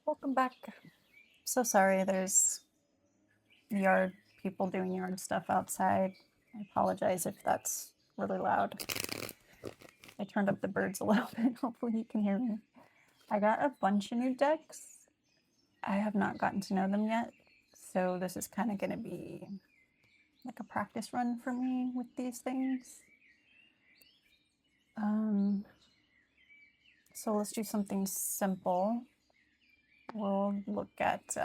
Welcome back. So sorry, there's yard people doing yard stuff outside. I apologize if that's really loud. I turned up the birds a little bit. Hopefully you can hear me. I got a bunch of new decks. I have not gotten to know them yet. So this is kind of going to be like a practice run for me with these things. So let's do something simple. We'll look at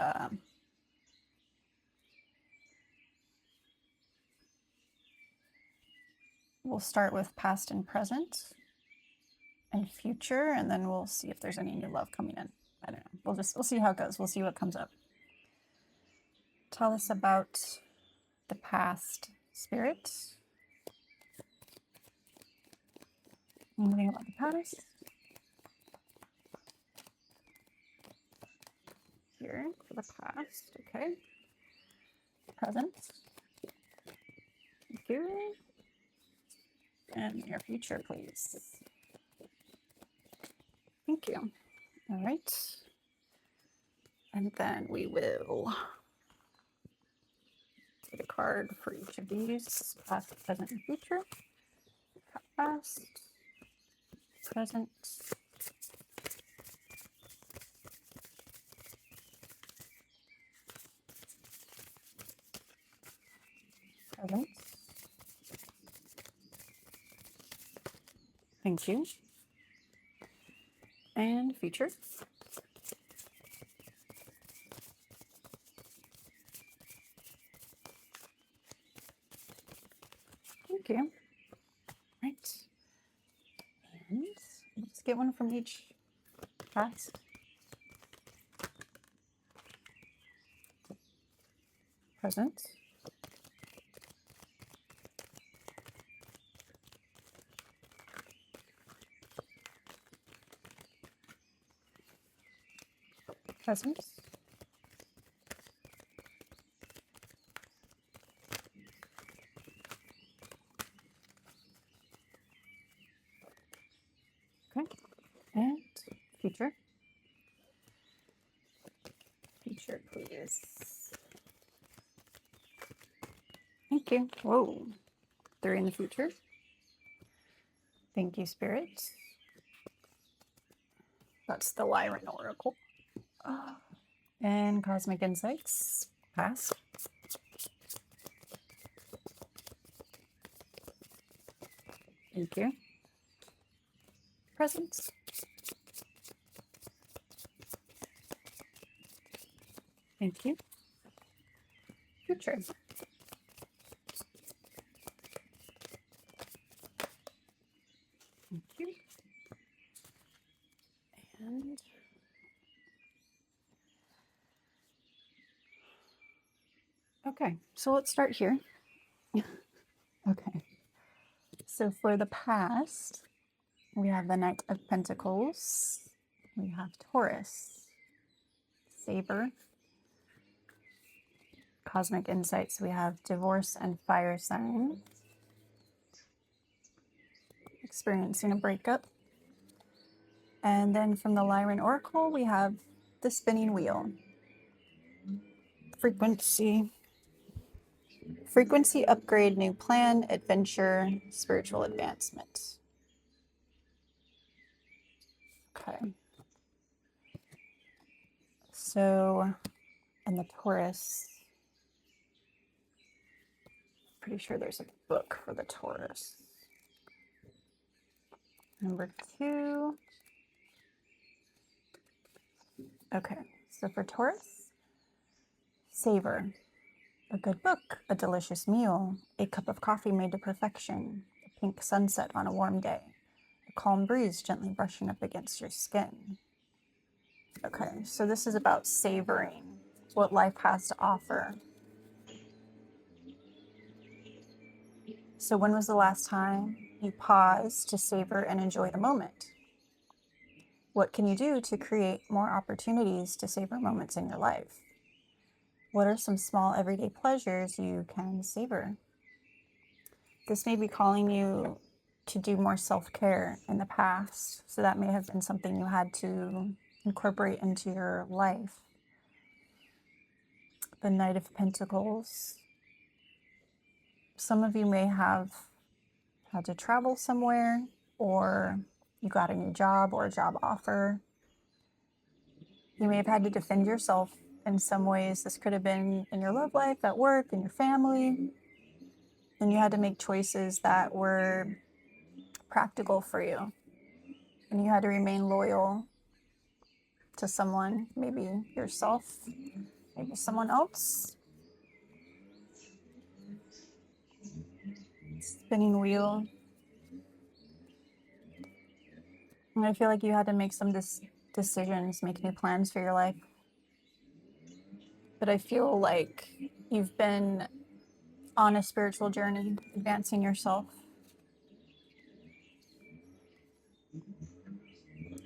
we'll start with past and present and future, and then we'll see if there's any new love coming in. I don't know. We'll see how it goes. We'll see what comes up. Tell us about the past, Spirit. Anything about the past? Here for the past. Okay. Present. Thank you. And your future, please. Thank you. All right. And then we will take a card for each of these, past, present, and future. Past, present, present. Thank you. And future. Thank you. Right. And let's get one from each past, present, present, okay, and future. Future, please. Thank you. Whoa, they're in the future. Thank you, Spirit. That's the Lyran Oracle. And Cosmic Insights, past. Thank you. Present. Thank you. Future. Thank you. And okay, so let's start here. Okay. So for the past, we have the Knight of Pentacles. We have Taurus, Saber, Cosmic Insights. We have Divorce and Fire Sign, experiencing a breakup. And then from the Lyran Oracle, we have the Spinning Wheel, Frequency upgrade, new plan, adventure, spiritual advancement. Okay. So, and the Taurus, pretty sure there's a book for the Taurus. Number 2. Okay, so for Taurus, savor. A good book, a delicious meal, a cup of coffee made to perfection, a pink sunset on a warm day, a calm breeze gently brushing up against your skin. Okay, so this is about savoring what life has to offer. So when was the last time you paused to savor and enjoy the moment? What can you do to create more opportunities to savor moments in your life? What are some small everyday pleasures you can savor? This may be calling you to do more self-care in the past. So that may have been something you had to incorporate into your life. The Knight of Pentacles. Some of you may have had to travel somewhere, or you got a new job or a job offer. You may have had to defend yourself in some ways. This could have been in your love life, at work, in your family. And you had to make choices that were practical for you. And you had to remain loyal to someone, maybe yourself, maybe someone else. Spinning wheel. And I feel like you had to make some decisions, make new plans for your life. But I feel like you've been on a spiritual journey, advancing yourself.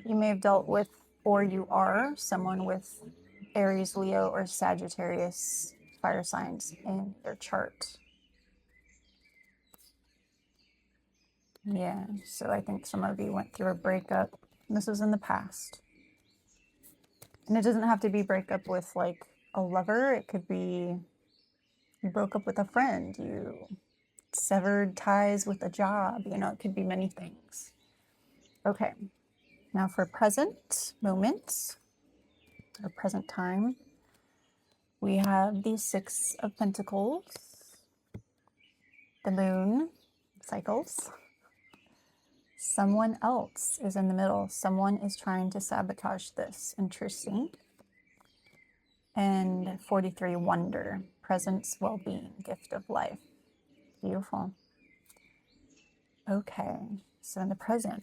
You may have dealt with, or you are, someone with Aries, Leo, or Sagittarius fire signs in their chart. Yeah, so I think some of you went through a breakup. This was in the past. And it doesn't have to be breakup with like a lover. It could be you broke up with a friend, you severed ties with a job, you know, it could be many things. Okay, now for present moment or present time, we have the Six of Pentacles, the Moon, cycles. Someone else is in the middle. Someone is trying to sabotage this. Interesting. And 43, Wonder, presence, well-being, gift of life. Beautiful. Okay, so in the present,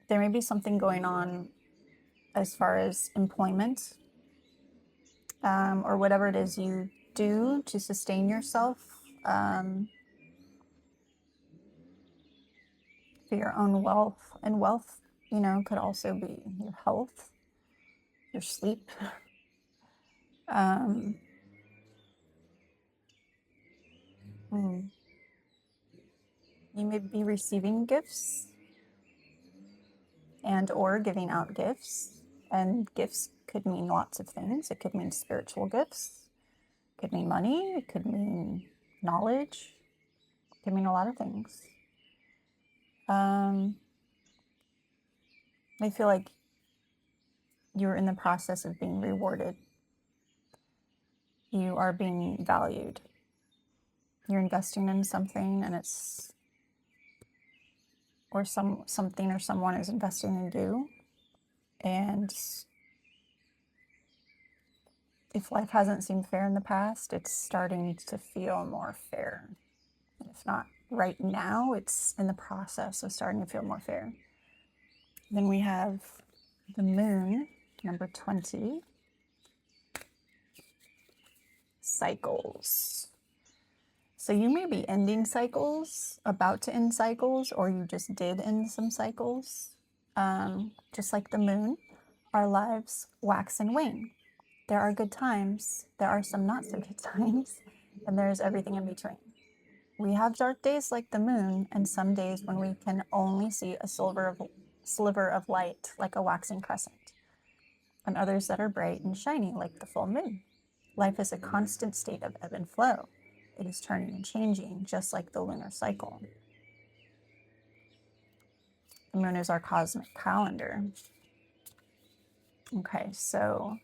there may be something going on as far as employment, or whatever it is you do to sustain yourself, for your own wealth. And wealth, you know, could also be your health, your sleep. You may be receiving gifts and or giving out gifts. And gifts could mean lots of things. It could mean spiritual gifts. It could mean money. It could mean knowledge. It could mean a lot of things. I feel like you're in the process of being rewarded. You are being valued. You're investing in something, and it's, or something or someone is investing in you. And if life hasn't seemed fair in the past, it's starting to feel more fair. And if not right now, it's in the process of starting to feel more fair. Then we have the Moon, number 20, cycles. So you may be ending cycles, about to end cycles, or you just did end some cycles. Just like the Moon, our lives wax and wane. There are good times, there are some not so good times, and there's everything in between. We have dark days like the Moon, and some days when we can only see a sliver of light, like a waxing crescent, and others that are bright and shiny, like the full moon. Life is a constant state of ebb and flow. It is turning and changing, just like the lunar cycle. The moon is our cosmic calendar. Okay, so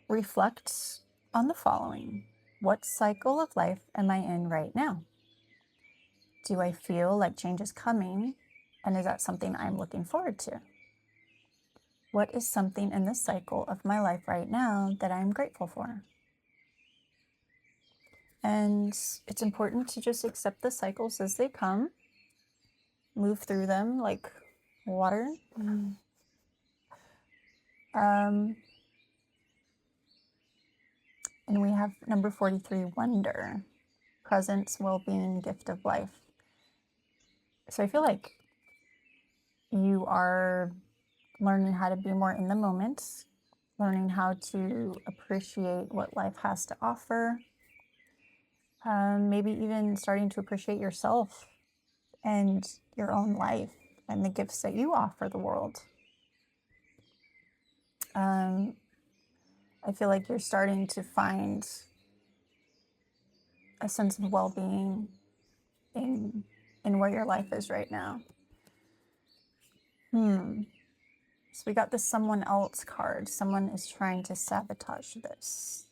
reflect on the following. What cycle of life am I in right now? Do I feel like change is coming? And is that something I'm looking forward to? What is something in this cycle of my life right now that I'm grateful for? And it's important to just accept the cycles as they come, move through them like water. And we have number 43, Wonder, presence, well-being, gift of life. So I feel like you are learning how to be more in the moment, learning how to appreciate what life has to offer, maybe even starting to appreciate yourself and your own life and the gifts that you offer the world. I feel like you're starting to find a sense of well-being in where your life is right now. So we got the someone else card. Someone is trying to sabotage this.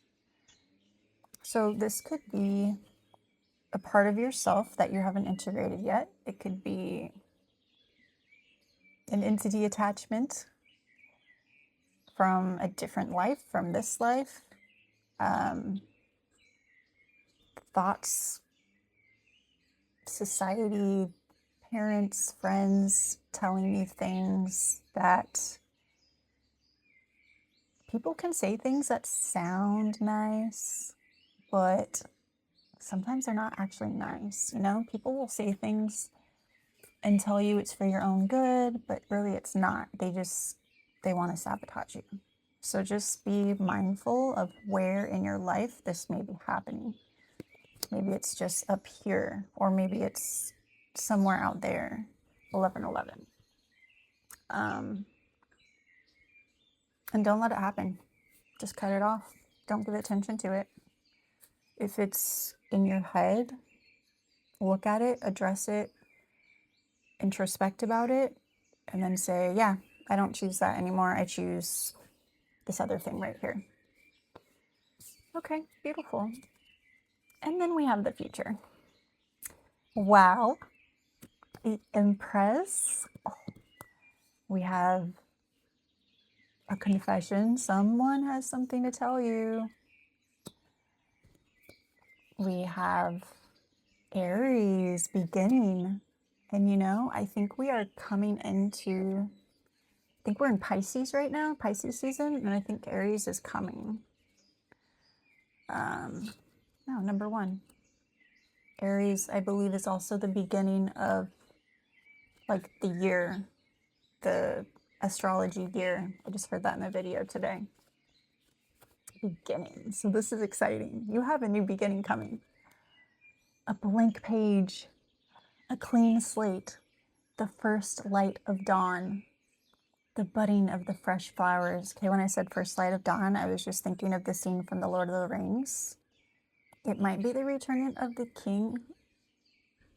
So this could be a part of yourself that you haven't integrated yet. It could be an entity attachment from a different life, from this life. Thoughts, society, parents, friends telling you things that people can say things that sound nice, but sometimes they're not actually nice. You know, people will say things and tell you it's for your own good, but really it's not. They want to sabotage you. So just be mindful of where in your life this may be happening. Maybe it's just up here, or maybe it's somewhere out there. 1111. And don't let it happen. Just cut it off. Don't give attention to it. If it's in your head, look at it, address it, introspect about it, and then say, yeah, I don't choose that anymore. I choose this other thing right here. Okay, beautiful. And then we have the future. Wow. The Empress. Oh, we have a confession. Someone has something to tell you. We have Aries beginning. And you know, I think we are coming into, I think we're in Pisces right now, Pisces season, and I think Aries is coming. No, number 1. Aries, I believe, is also the beginning of like the year, the astrology year. I just heard that in a video today. Beginning. So this is exciting. You have a new beginning coming. A blank page, a clean slate, the first light of dawn, the budding of the fresh flowers. Okay, when I said first light of dawn, I was just thinking of the scene from The Lord of the Rings. It might be the Return of the King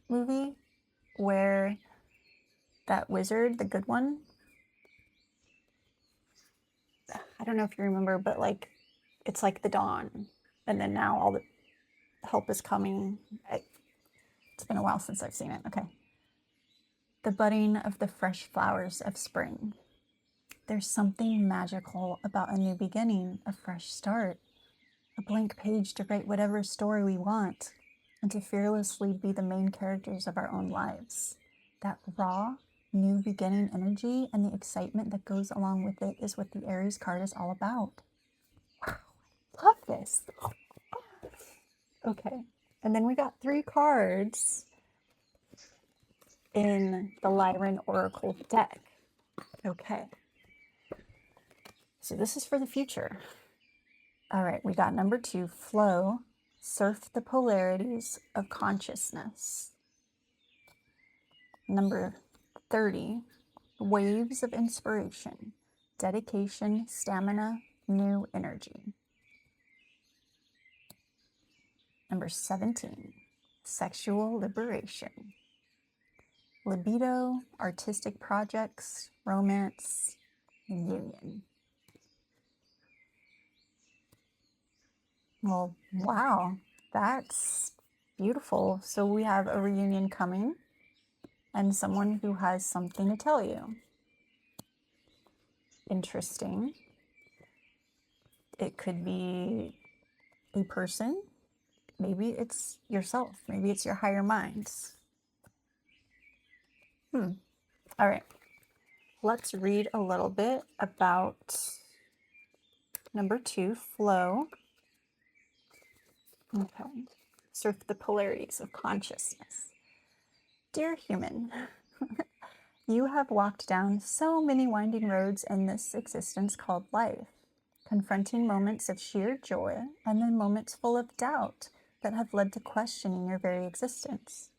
movie, where that wizard, the good one, I don't know if you remember, but like, it's like the dawn, and then now all the help is coming. It's been a while since I've seen it. Okay. The budding of the fresh flowers of spring. There's something magical about a new beginning, a fresh start, a blank page to write whatever story we want, and to fearlessly be the main characters of our own lives. That raw, new beginning energy and the excitement that goes along with it is what the Aries card is all about. Wow, I love this. Okay, and then we got 3 cards in the Lyran Oracle deck. Okay, so this is for the future. All right, we got number 2, flow, surf the polarities of consciousness. Number 30, waves of inspiration, dedication, stamina, new energy. Number 17, sexual liberation, libido, artistic projects, romance, and union. Well, wow, that's beautiful. So we have a reunion coming and someone who has something to tell you. Interesting. It could be a person. Maybe it's yourself. Maybe it's your higher minds. All right. Let's read a little bit about number 2, flow. Okay. Surf the polarities of consciousness. Dear human, you have walked down so many winding roads in this existence called life, confronting moments of sheer joy and then moments full of doubt that have led to questioning your very existence.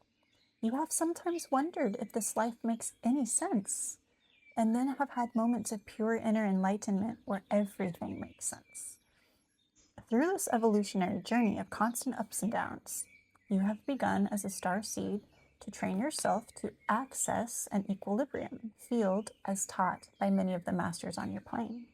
You have sometimes wondered if this life makes any sense, and then have had moments of pure inner enlightenment where everything makes sense. Through this evolutionary journey of constant ups and downs, you have begun as a star seed to train yourself to access an equilibrium field as taught by many of the masters on your plane.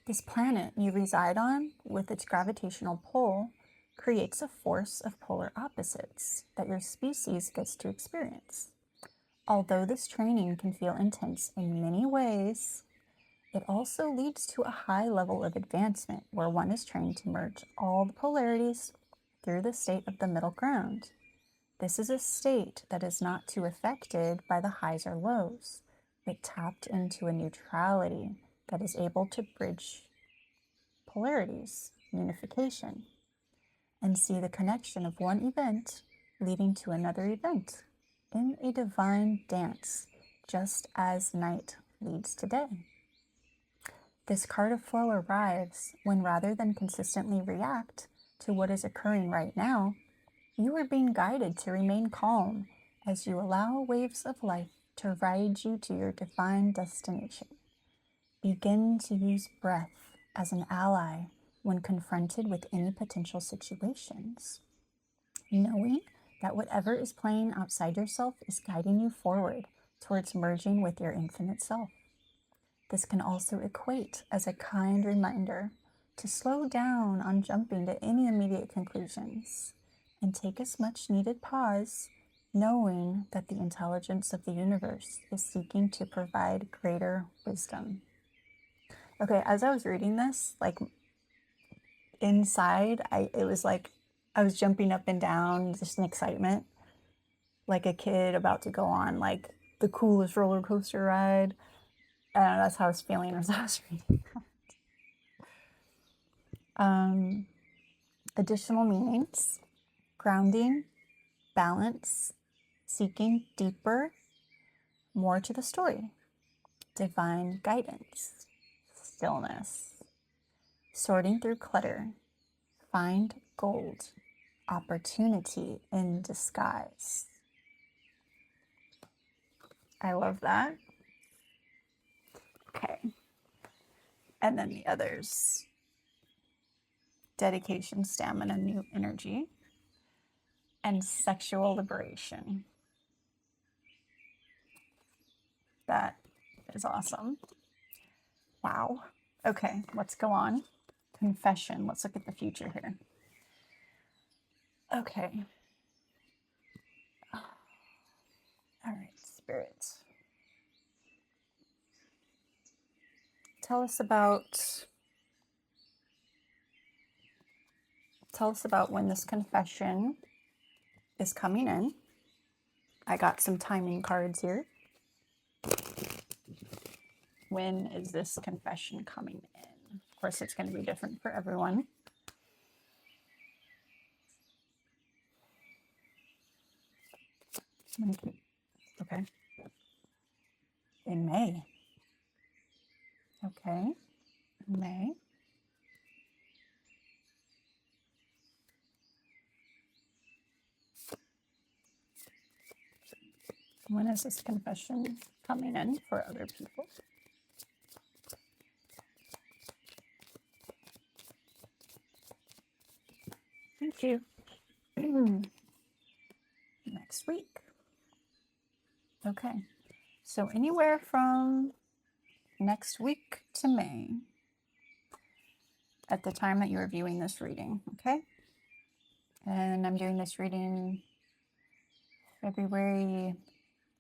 This planet you reside on, with its gravitational pull, creates a force of polar opposites that your species gets to experience. Although this training can feel intense in many ways, it also leads to a high level of advancement where one is trained to merge all the polarities through the state of the middle ground. This is a state that is not too affected by the highs or lows, but tapped into a neutrality that is able to bridge polarities, unification, and see the connection of one event leading to another event in a divine dance, just as night leads to day. This card of flow arrives when, rather than consistently react to what is occurring right now, you are being guided to remain calm as you allow waves of life to ride you to your divine destination. Begin to use breath as an ally when confronted with any potential situations, knowing that whatever is playing outside yourself is guiding you forward towards merging with your infinite self. This can also equate as a kind reminder to slow down on jumping to any immediate conclusions and take as much needed pause, knowing that the intelligence of the universe is seeking to provide greater wisdom. Okay, as I was reading this, like inside, it was like I was jumping up and down, just in excitement, like a kid about to go on like the coolest roller coaster ride. And that's how I was feeling as I was reading that. Additional meanings: grounding, balance, seeking deeper, more to the story, divine guidance, stillness, sorting through clutter, find gold, opportunity in disguise. I love that. Okay. And then the others: dedication, stamina, new energy, and sexual liberation. That is awesome. Wow. Okay, let's go on. Confession. Let's look at the future here. Okay. All right, Spirit. Tell us about when this confession is coming in. I got some timing cards here. When is this confession coming in? Of course, it's going to be different for everyone. Okay. In May. Okay. May. When is this confession coming in for other people? Thank you. Next week. Okay. So anywhere from next week to May at the time that you're viewing this reading, okay? And I'm doing this reading February,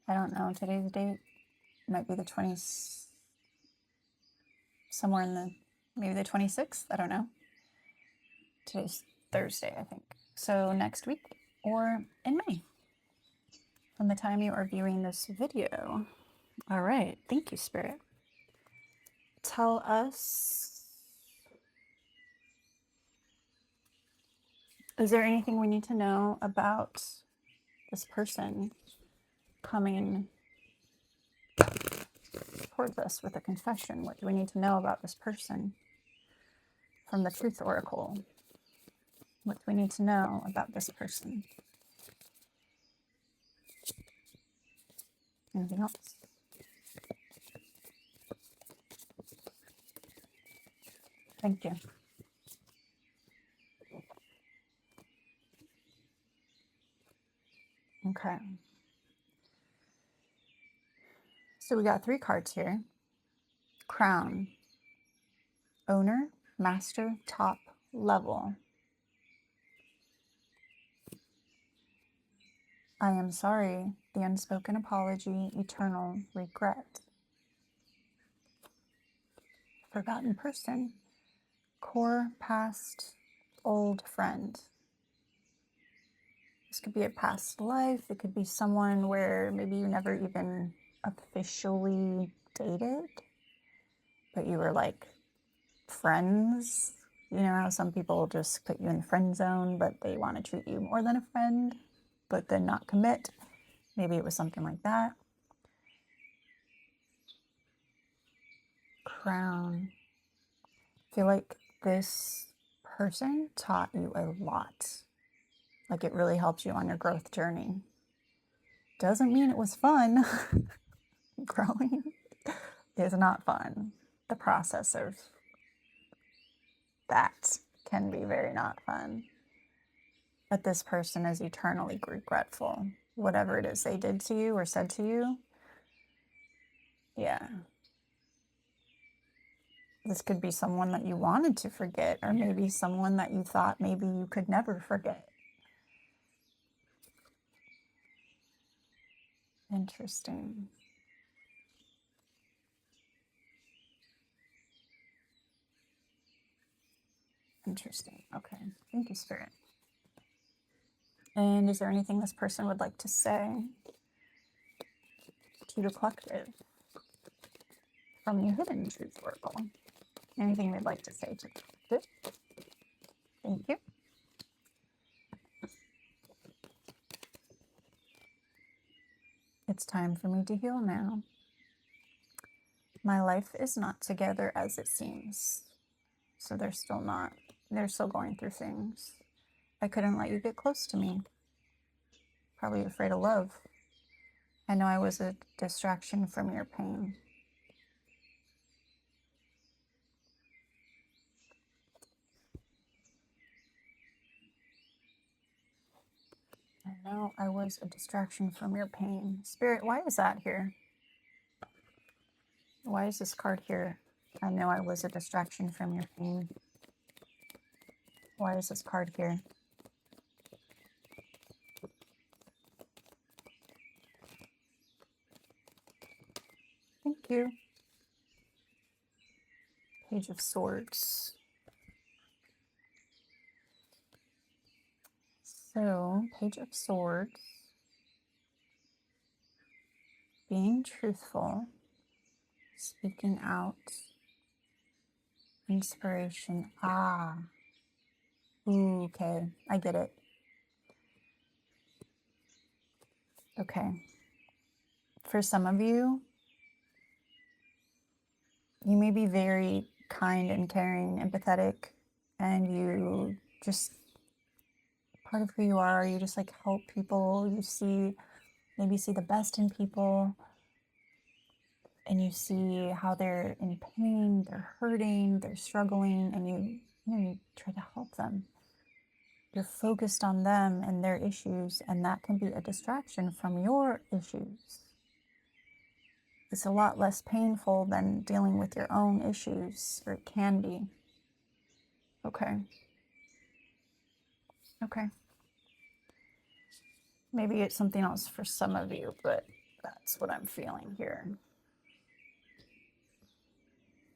I don't know today's date. It might be the 20th, somewhere in the, maybe the 26th, I don't know. Today's Thursday, I think. So next week or in May from the time you are viewing this video. All right, thank you, Spirit. Tell us, is there anything we need to know about this person coming towards us with a confession? What do we need to know about this person from the Truth Oracle? What do we need to know about this person? Anything else? Thank you. Okay. So we got 3 cards here. Crown, owner, master, top, level. I am sorry, the unspoken apology, eternal regret. Forgotten person, core, past, old friend. This could be a past life. It could be someone where maybe you never even officially dated, but you were like friends. You know how some people just put you in the friend zone, but they want to treat you more than a friend, but then not commit. Maybe it was something like that. Crown. I feel like this person taught you a lot. Like it really helped you on your growth journey. Doesn't mean it was fun. Growing is not fun. The process of that can be very not fun. But this person is eternally regretful. Whatever it is they did to you or said to you. Yeah. This could be someone that you wanted to forget, or maybe someone that you thought maybe you could never forget. Interesting. Interesting. Okay. Thank you, Spirit. And is there anything this person would like to say to the collective from the Hidden Truth Oracle? Anything they'd like to say to the collective? Thank you. It's time for me to heal now. My life is not together as it seems. So they're still going through things. I couldn't let you get close to me. Probably afraid of love. I know I was a distraction from your pain. I know I was a distraction from your pain. Spirit, why is that here? Why is this card here? I know I was a distraction from your pain. Why is this card here? Thank you. Page of Swords. So, Page of Swords. Being truthful. Speaking out. Inspiration. Ah. Ooh, okay. I get it. Okay. For some of you, you may be very kind and caring, empathetic, and you just, part of who you are, you just like help people. You maybe see the best in people, and you see how they're in pain, they're hurting, they're struggling, and you try to help them. You're focused on them and their issues, and that can be a distraction from your issues. It's a lot less painful than dealing with your own issues, or it can be. Okay. Okay. Maybe it's something else for some of you, but that's what I'm feeling here.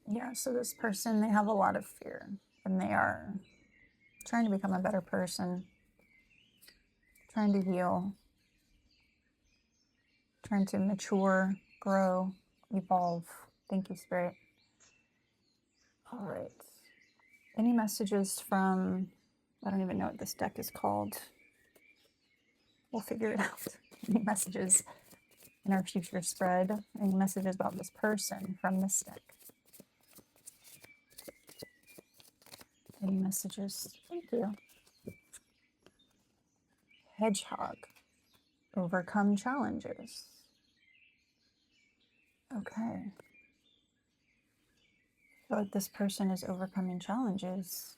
Yeah, so this person, they have a lot of fear, and they are trying to become a better person, trying to heal, trying to mature, grow, evolve. Thank you, Spirit. All right. Any messages from, I don't even know what this deck is called. We'll figure it out. Any messages in our future spread? Any messages about this person from this deck? Any messages? Thank you. Hedgehog. Overcome challenges. Okay. I feel like this person is overcoming challenges.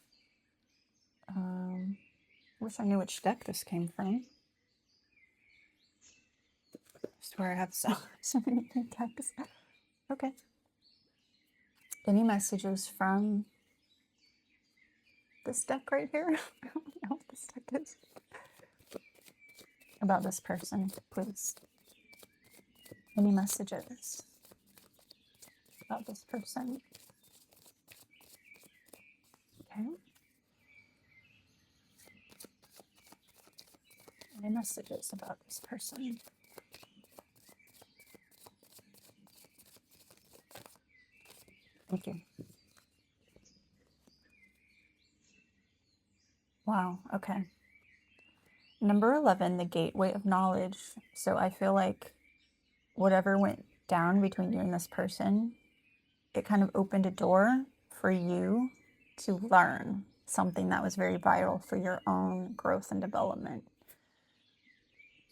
Wish I knew which deck this came from. I swear I have so many decks. Okay. Any messages from this deck right here? I don't know what this deck is. About this person, please. Any messages about this person? Okay. Any messages about this person? Thank you. Wow, okay. Number 11, the gateway of knowledge. So I feel like whatever went down between you and this person, it kind of opened a door for you to learn something that was very vital for your own growth and development.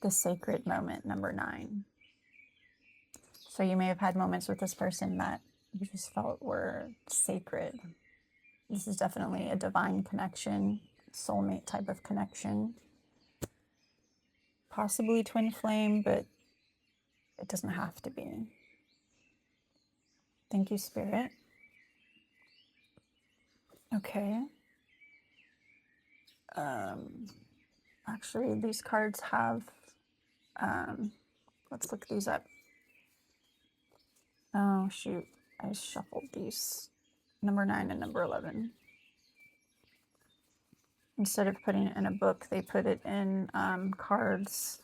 The sacred moment, number 9. So you may have had moments with this person that you just felt were sacred. This is definitely a divine connection, soulmate type of connection. Possibly twin flame, but it doesn't have to be. Thank you, Spirit. Okay. Actually, these cards have, let's look these up. Oh, shoot. I shuffled these. Number 9 and number 11. Instead of putting it in a book, they put it in cards.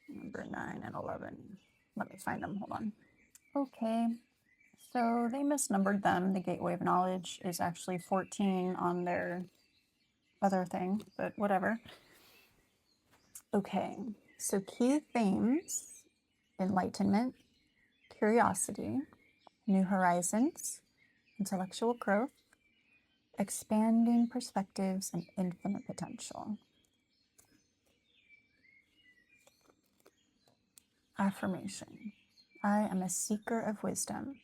Number 9 and 11. Let me find them. Hold on. Okay. So they misnumbered them. The Gateway of Knowledge is actually 14 on their other thing, but whatever. Okay. So key themes: enlightenment, curiosity, new horizons, intellectual growth, expanding perspectives, and infinite potential. Affirmation: I am a seeker of wisdom,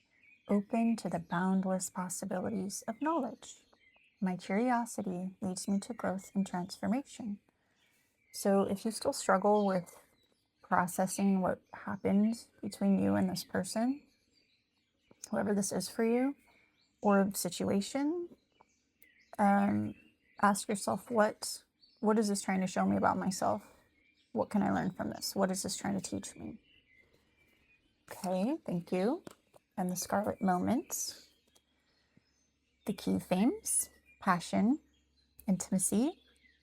open to the boundless possibilities of knowledge. My curiosity leads me to growth and transformation. So if you still struggle with processing what happened between you and this person, whoever this is for you, or situation, ask yourself, what is this trying to show me about myself? What can I learn from this? What is this trying to teach me? Okay, thank you. And the Scarlet Moments. The key themes: passion, intimacy,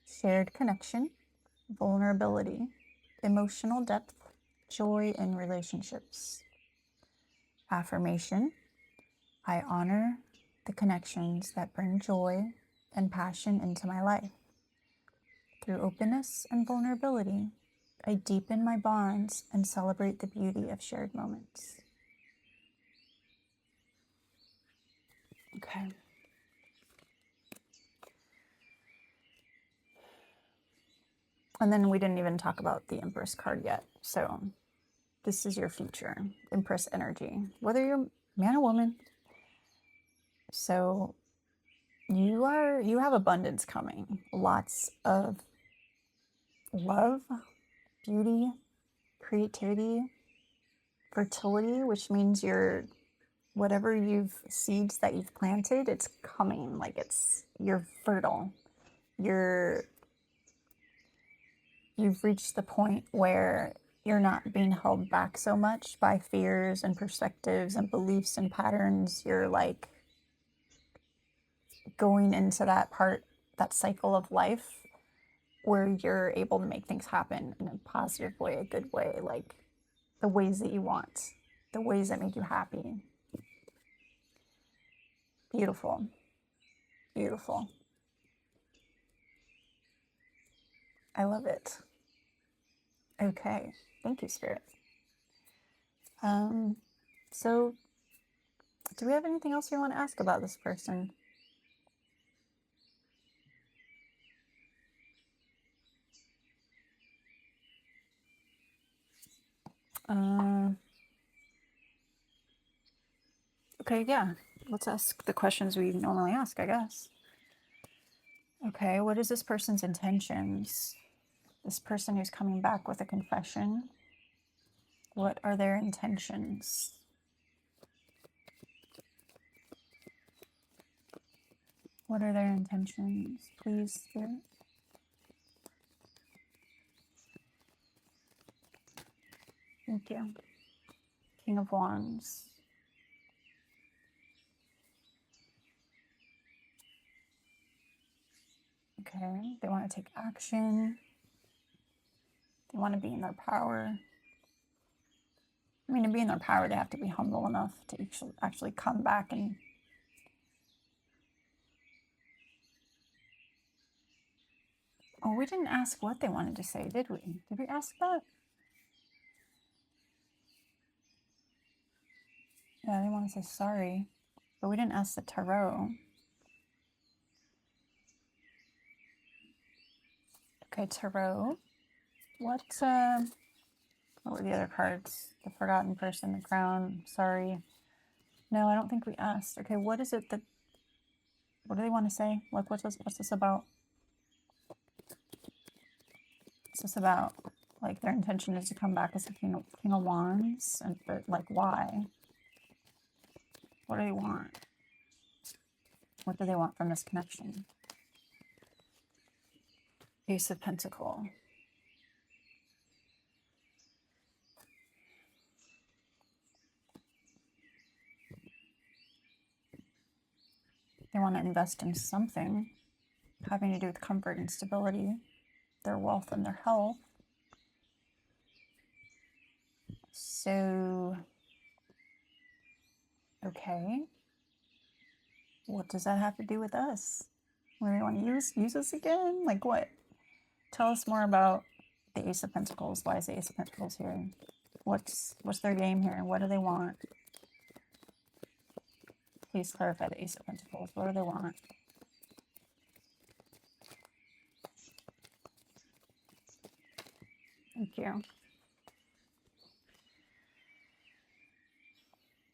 shared connection, vulnerability, emotional depth, joy in relationships. Affirmation: I honor the connections that bring joy and passion into my life. Through openness and vulnerability, I deepen my bonds and celebrate the beauty of shared moments. Okay. And then we didn't even talk about the Empress card yet. So this is your future, Empress energy, whether you're man or woman. So you have abundance coming, lots of love, beauty, creativity, fertility, which means whatever seeds that you've planted, it's coming. Like you're fertile. You've reached the point where you're not being held back so much by fears and perspectives and beliefs and patterns. You're like going into that cycle of life where you're able to make things happen in a positive way, a good way, like the ways that you want, the ways that make you happy. Beautiful. Beautiful. I love it. Okay. Thank you, Spirit. So do we have anything else you want to ask about this person? Okay, yeah. Let's ask the questions we normally ask, I guess. Okay, what is this person's intentions? This person who's coming back with a confession, what are their intentions? What are their intentions? Please, Spirit. Thank you. King of Wands. Okay, they want to take action. They want to be in their power. I mean, to be in their power, they have to be humble enough to actually come back and... Oh, we didn't ask what they wanted to say, did we? Did we ask that? Yeah, they want to say sorry, but we didn't ask the tarot. Okay, tarot. What were the other cards? The Forgotten Person, the Crown, sorry. No, I don't think we asked. Okay, what is it that... What do they want to say? Like, what's this about? What's this about? Like, their intention is to come back as a King of Wands, and but like, why? What do they want? What do they want from this connection? Ace of Pentacle. They want to invest in something having to do with comfort and stability, their wealth and their health. So, okay. What does that have to do with us? Do we want to use us again? Like what? Tell us more about the Ace of Pentacles. Why is the Ace of Pentacles here? What's their game here? What do they want? Please clarify the Ace of Pentacles. What do they want? Thank you.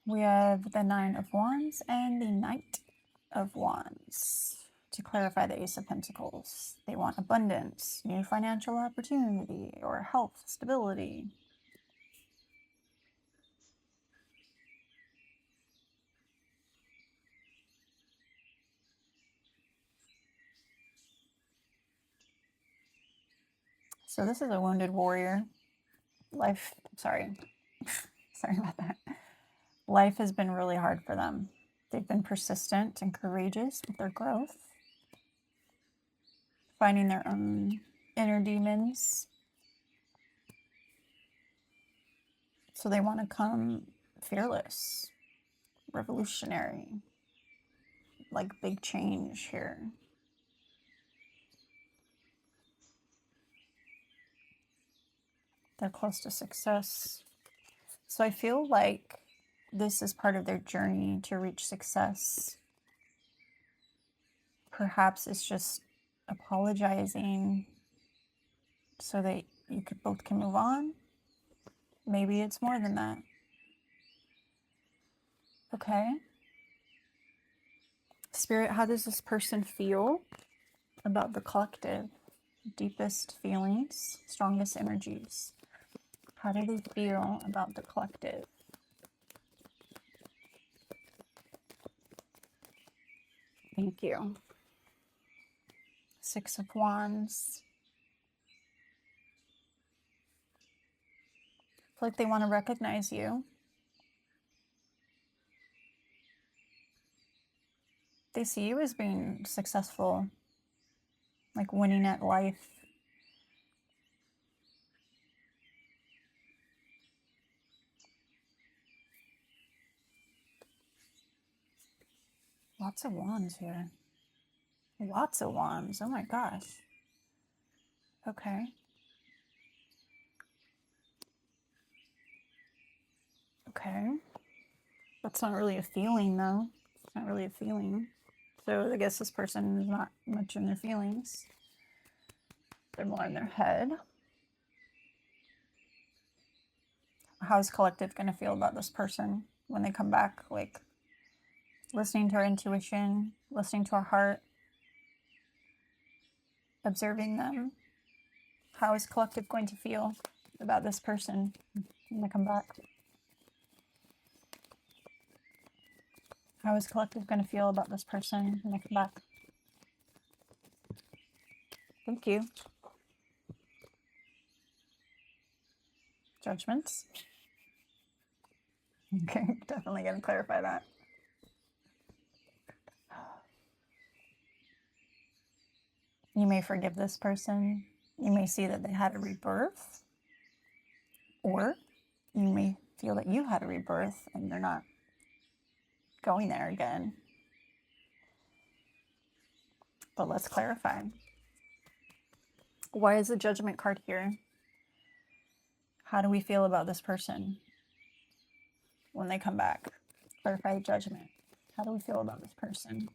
We have the Nine of Wands and the Knight of Wands. To clarify the Ace of Pentacles, they want abundance, new financial opportunity, or health, stability. So this is a wounded warrior. Sorry about that. Life has been really hard for them. They've been persistent and courageous with their growth, finding their own inner demons. So they want to come fearless, revolutionary, like big change here. They're close to success. So I feel like this is part of their journey to reach success. Perhaps it's just apologizing so that you both can move on. Maybe it's more than that. Okay. Spirit, how does this person feel about the collective? Deepest feelings, strongest energies. How do they feel about the collective? Thank you. Six of Wands. I feel like they want to recognize you. They see you as being successful, like winning at life. Lots of wands here. Lots of wands. Oh my gosh. Okay. Okay. That's not really a feeling, though. It's not really a feeling. So I guess this person is not much in their feelings. They're more in their head. How's collective going to feel about this person when they come back? Like, listening to our intuition, listening to our heart, observing them. How is collective going to feel about this person when they come back? How is collective going to feel about this person when they come back? Thank you. Judgments? Okay, definitely going to clarify that. You may forgive this person. You may see that they had a rebirth. Or you may feel that you had a rebirth and they're not going there again. But let's clarify. Why is the Judgment card here? How do we feel about this person when they come back? Clarify the Judgment. How do we feel about this person?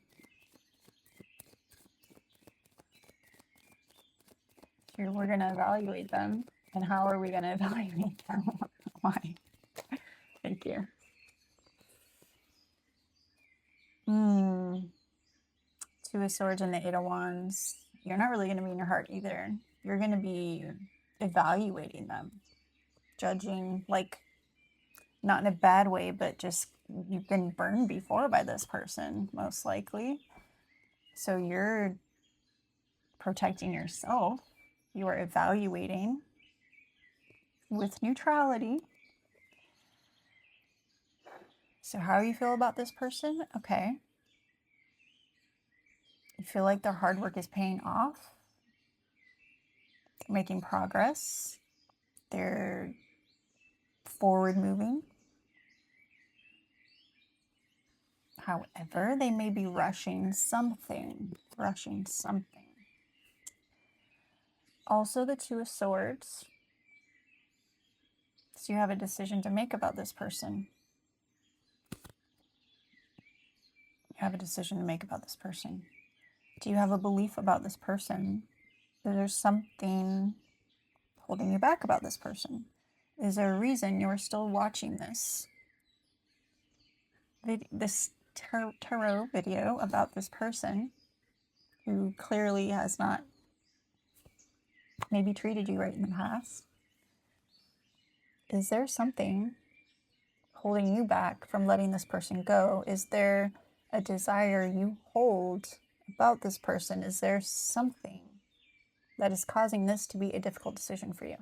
Here we're going to evaluate them. And how are we going to evaluate them? Why? Thank you. Two of Swords and the Eight of Wands. You're not really going to be in your heart either. You're going to be evaluating them. Judging, like, not in a bad way, but just you've been burned before by this person, most likely. So you're protecting yourself. You are evaluating with neutrality. So how you feel about this person? Okay. You feel like their hard work is paying off. They're making progress. They're forward moving. However, they may be rushing something. Also, the Two of Swords. So you have a decision to make about this person. You have a decision to make about this person. Do you have a belief about this person? Is there something holding you back about this person? Is there a reason you're still watching this tarot video about this person who clearly has not maybe treated you right in the past? Is there something holding you back from letting this person go? Is there a desire you hold about this person? Is there something that is causing this to be a difficult decision for you?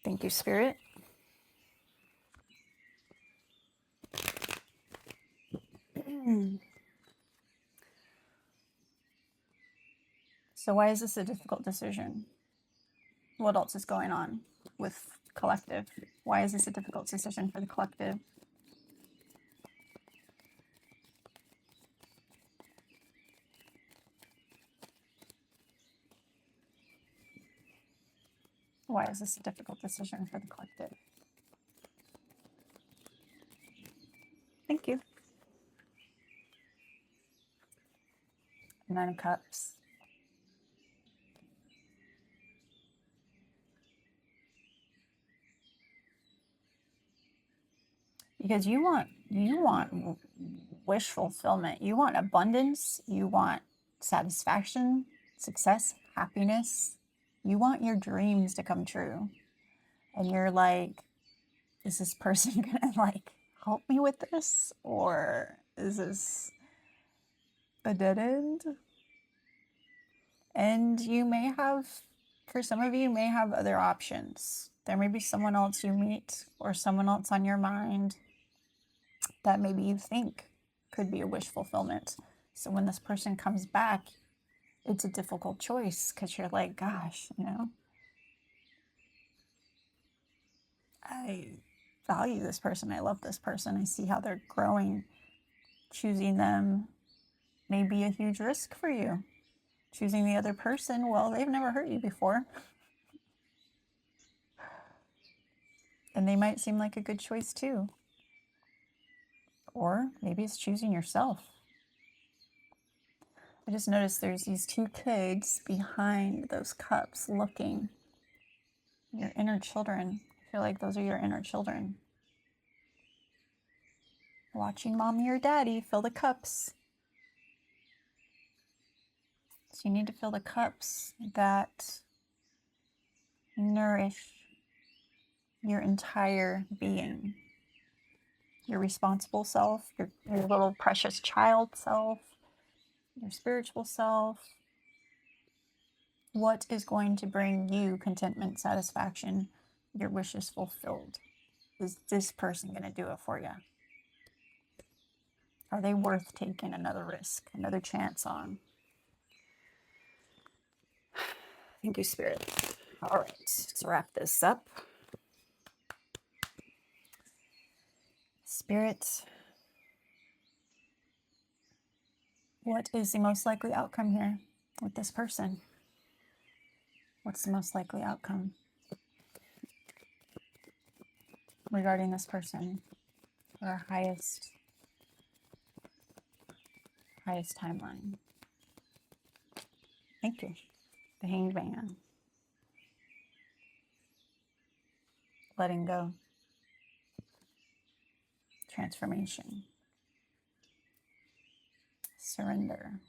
Thank you, Spirit. So why is this a difficult decision? What else is going on with collective? Why is this a difficult decision for the collective? Why is this a difficult decision for the collective? Thank you. Nine of Cups. Because you want wish fulfillment. You want abundance. You want satisfaction, success, happiness. You want your dreams to come true. And you're like, is this person gonna like help me with this? Or is this a dead end? And you may have, for some of you, may have other options. There may be someone else you meet or someone else on your mind that maybe you think could be a wish fulfillment. So when this person comes back, it's a difficult choice because you're like, gosh, you know, I value this person. I love this person. I see how they're growing. Choosing them may be a huge risk for you. Choosing the other person, well, they've never hurt you before. And they might seem like a good choice too. Or maybe it's choosing yourself. I just noticed there's these two kids behind those cups looking. Your inner children. I feel like those are your inner children. Watching mommy or daddy fill the cups. So you need to fill the cups that nourish your entire being. Your responsible self, your little precious child self, your spiritual self. What is going to bring you contentment, satisfaction, your wishes fulfilled? Is this person going to do it for you? Are they worth taking another risk, another chance on? Thank you, Spirit. All right, let's wrap this up. Spirit, what is the most likely outcome here with this person? What's the most likely outcome regarding this person? Our highest timeline. Thank you. The Hanged Man. Letting go. Transformation. Surrender.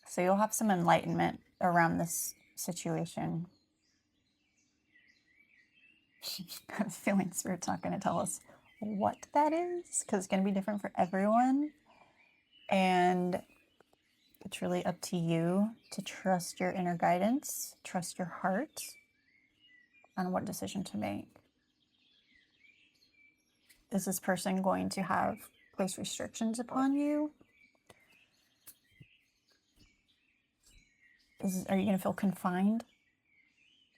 So you'll have some enlightenment around this situation. I have a feeling Spirit's not going to tell us what that is, because it's going to be different for everyone. And it's really up to you to trust your inner guidance, trust your heart on what decision to make. Is this person going to have place restrictions upon you? Are you going to feel confined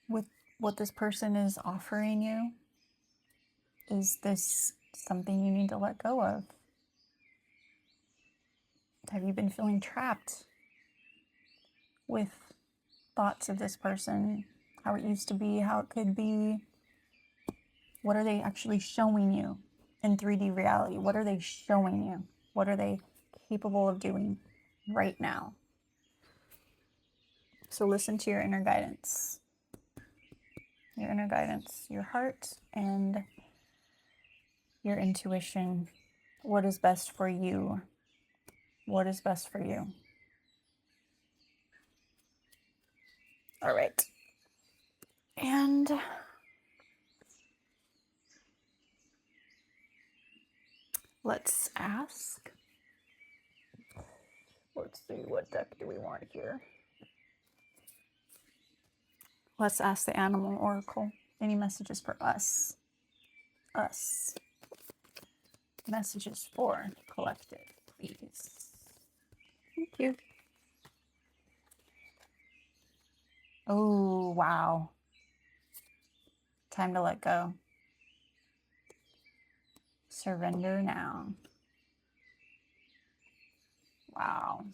with what this person is offering you? Is this something you need to let go of? Have you been feeling trapped with thoughts of this person, how it used to be, how it could be? What are they actually showing you in 3D reality? What are they showing you? What are they capable of doing right now? So listen to your inner guidance. Your inner guidance, your heart, and your intuition. What is best for you? What is best for you? All right. And let's ask. Let's see, what deck do we want here? Let's ask the Animal Oracle. Any messages for us? Us. Messages for collective, please. Thank you. Oh, wow. Time to let go. Surrender now. Wow.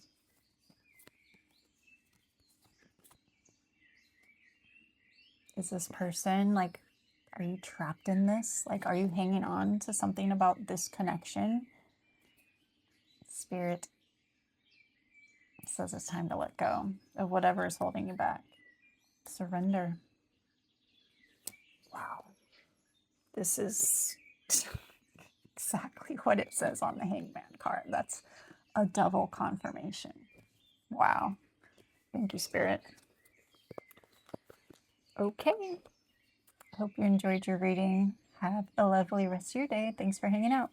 Is this person, like, are you trapped in this? Like, are you hanging on to something about this connection? Spirit says it's time to let go of whatever is holding you back. Surrender. Wow. This is exactly what it says on the Hanged Man card. That's a double confirmation. Wow. Thank you, Spirit. Okay. Hope you enjoyed your reading. Have a lovely rest of your day. Thanks for hanging out.